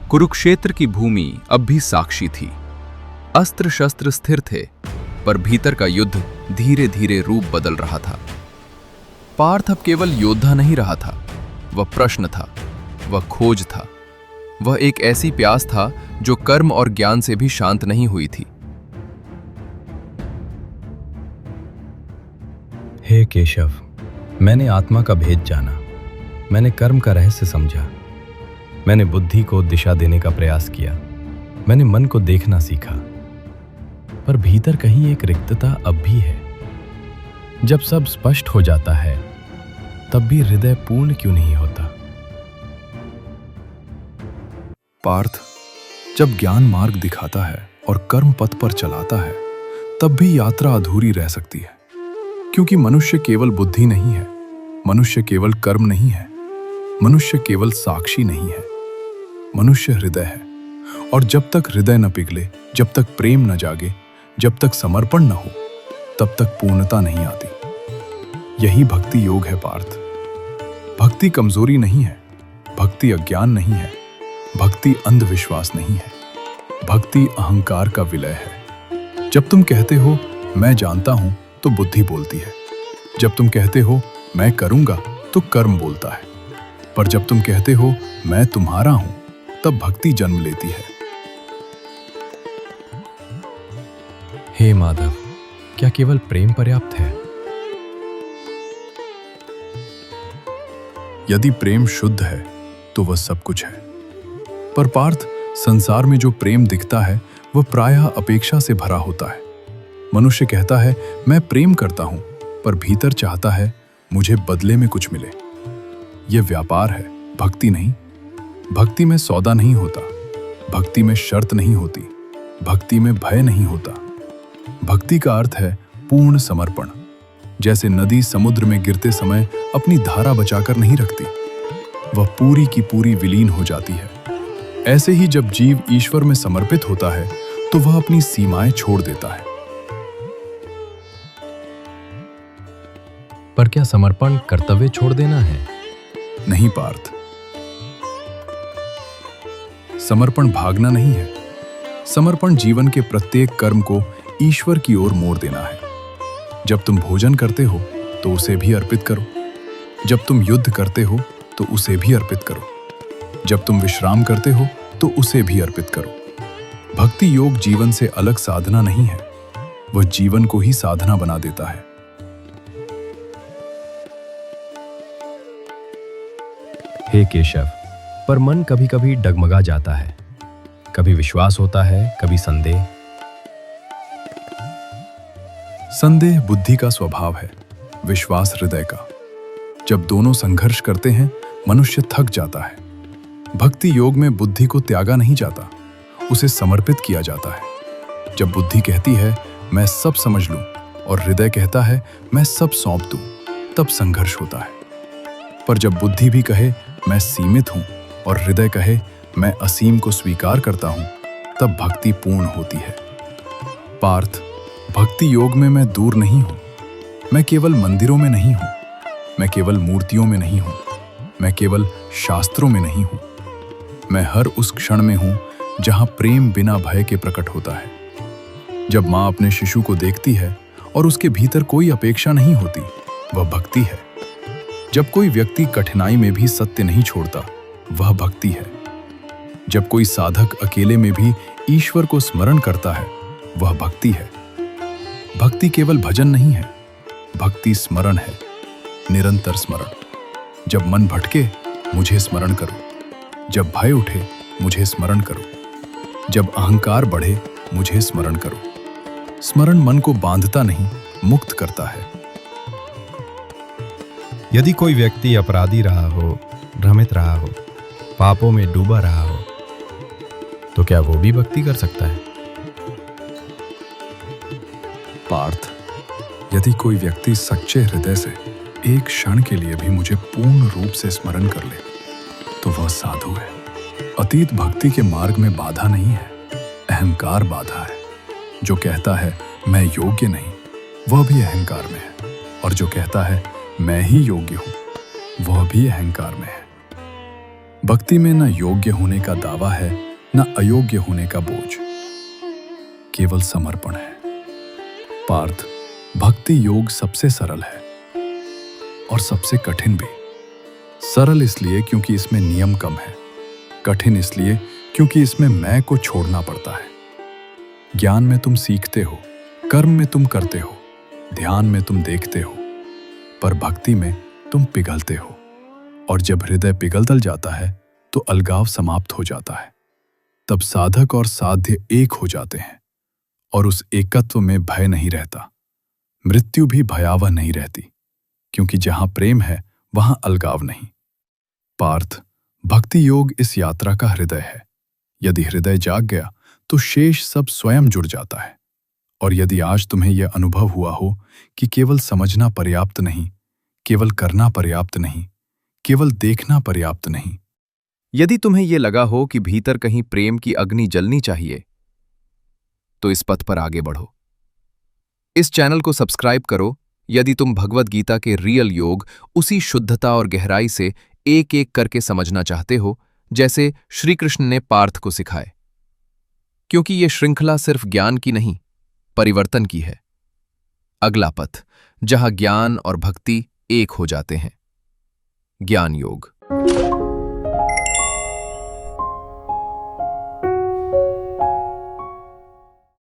कुरुक्षेत्र की भूमि अब भी साक्षी थी। अस्त्र शस्त्र स्थिर थे, पर भीतर का युद्ध धीरे धीरे रूप बदल रहा था। पार्थ अब केवल योद्धा नहीं रहा था, वह प्रश्न था, वह खोज था, वह एक ऐसी प्यास था जो कर्म और ज्ञान से भी शांत नहीं हुई थी। हे केशव, मैंने आत्मा का भेद जाना, मैंने कर्म का रहस्य समझा, मैंने बुद्धि को दिशा देने का प्रयास किया, मैंने मन को देखना सीखा, पर भीतर कहीं एक रिक्तता अब भी है। जब सब स्पष्ट हो जाता है, तब भी हृदय पूर्ण क्यों नहीं होता? पार्थ, जब ज्ञान मार्ग दिखाता है और कर्म पथ पर चलाता है, तब भी यात्रा अधूरी रह सकती है। क्योंकि मनुष्य केवल बुद्धि नहीं है, मनुष्य केवल कर्म नहीं है, मनुष्य केवल साक्षी नहीं है, मनुष्य हृदय है। और जब तक हृदय न पिघले, जब तक प्रेम न जागे, जब तक समर्पण न हो, तब तक पूर्णता नहीं आती। यही भक्ति योग है पार्थ। भक्ति कमजोरी नहीं है, भक्ति अज्ञान नहीं है, भक्ति अंधविश्वास नहीं है, भक्ति अहंकार का विलय है। जब तुम कहते हो मैं जानता हूं, तो बुद्धि बोलती है। जब तुम कहते हो मैं करूंगा, तो कर्म बोलता है। पर जब तुम कहते हो मैं तुम्हारा हूं, तब भक्ति जन्म लेती है। हे माधव, क्या केवल प्रेम पर्याप्त है? यदि प्रेम शुद्ध है, तो वह सब कुछ है। पर पार्थ, संसार में जो प्रेम दिखता है, वह प्रायः अपेक्षा से भरा होता है। मनुष्य कहता है मैं प्रेम करता हूं, पर भीतर चाहता है मुझे बदले में कुछ मिले। यह व्यापार है, भक्ति नहीं। भक्ति में सौदा नहीं होता, भक्ति में शर्त नहीं होती, भक्ति में भय नहीं होता। भक्ति का अर्थ है पूर्ण समर्पण। जैसे नदी समुद्र में गिरते समय अपनी धारा बचाकर नहीं रखती, वह पूरी की पूरी विलीन हो जाती है। ऐसे ही जब जीव ईश्वर में समर्पित होता है, तो वह अपनी सीमाएं छोड़ देता है। पर क्या समर्पण कर्तव्य छोड़ देना है? नहीं पार्थ, समर्पण भागना नहीं है। समर्पण जीवन के प्रत्येक कर्म को ईश्वर की ओर मोड़ देना है। जब तुम भोजन करते हो, तो उसे भी अर्पित करो। जब तुम युद्ध करते हो, तो उसे भी अर्पित करो। जब तुम विश्राम करते हो, तो उसे भी अर्पित करो। भक्ति योग जीवन से अलग साधना नहीं है, वह जीवन को ही साधना बना देता है। हे केशव, पर मन कभी कभी डगमगा जाता है। कभी विश्वास होता है, कभी संदेह। संदेह बुद्धि का स्वभाव है, विश्वास हृदय का। जब दोनों संघर्ष करते हैं, मनुष्य थक जाता है। भक्ति योग में बुद्धि को त्यागा नहीं जाता, उसे समर्पित किया जाता है। जब बुद्धि कहती है मैं सब समझ लूं, और हृदय कहता है मैं सब सौंप दूं, तब संघर्ष होता है। पर जब बुद्धि भी कहे मैं सीमित हूं, और हृदय कहे मैं असीम को स्वीकार करता हूं, तब भक्ति पूर्ण होती है। पार्थ, भक्ति योग में मैं दूर नहीं हूं। मैं केवल मंदिरों में नहीं हूं, मैं केवल मूर्तियों में नहीं हूं, मैं केवल शास्त्रों में नहीं हूं। मैं हर उस क्षण में हूं जहां प्रेम बिना भय के प्रकट होता है। जब मां अपने शिशु को देखती है और उसके भीतर कोई अपेक्षा नहीं होती, वह भक्ति है। जब कोई व्यक्ति कठिनाई में भी सत्य नहीं छोड़ता, वह भक्ति है। जब कोई साधक अकेले में भी ईश्वर को स्मरण करता है, वह भक्ति है। भक्ति केवल भजन नहीं है, भक्ति स्मरण है, निरंतर स्मरण। जब मन भटके, मुझे स्मरण करो। जब भय उठे, मुझे स्मरण करो। जब अहंकार बढ़े, मुझे स्मरण करो। स्मरण मन को बांधता नहीं, मुक्त करता है। यदि कोई व्यक्ति अपराधी रहा हो, भ्रमित रहा हो, पापों में डूबा रहा हो, तो क्या वो भी भक्ति कर सकता है? पार्थ, यदि कोई व्यक्ति सच्चे हृदय से एक क्षण के लिए भी मुझे पूर्ण रूप से स्मरण कर ले, तो वह साधु है। अतीत भक्ति के मार्ग में बाधा नहीं है, अहंकार बाधा है। जो कहता है मैं योग्य नहीं, वह भी अहंकार में है, और जो कहता है मैं ही योग्य हूं, वह भी अहंकार में है। भक्ति में न योग्य होने का दावा है, न अयोग्य होने का बोझ, केवल समर्पण है। पार्थ, भक्ति योग सबसे सरल है और सबसे कठिन भी। सरल इसलिए क्योंकि इसमें नियम कम है, कठिन इसलिए क्योंकि इसमें मैं को छोड़ना पड़ता है। ज्ञान में तुम सीखते हो, कर्म में तुम करते हो, ध्यान में तुम देखते हो, पर भक्ति में तुम पिघलते हो। और जब हृदय पिघल जाता है तो अलगाव समाप्त हो जाता है। तब साधक और साध्य एक हो जाते हैं और उस एकत्व में भय नहीं रहता, मृत्यु भी भयावह नहीं रहती, क्योंकि जहां प्रेम है वहां अलगाव नहीं। पार्थ, भक्ति योग इस यात्रा का हृदय है। यदि हृदय जाग गया तो शेष सब स्वयं जुड़ जाता है। और यदि आज तुम्हें यह अनुभव हुआ हो कि केवल समझना पर्याप्त नहीं, केवल करना पर्याप्त नहीं, केवल देखना पर्याप्त नहीं, यदि तुम्हें यह लगा हो कि भीतर कहीं प्रेम की अग्नि जलनी चाहिए, तो इस पथ पर आगे बढ़ो। इस चैनल को सब्सक्राइब करो यदि तुम भगवद गीता के रियल योग उसी शुद्धता और गहराई से एक एक करके समझना चाहते हो जैसे श्री कृष्ण ने पार्थ को सिखाए। क्योंकि यह श्रृंखला सिर्फ ज्ञान की नहीं, परिवर्तन की है। अगला पथ, जहां ज्ञान और भक्ति एक हो जाते हैं, ज्ञान योग।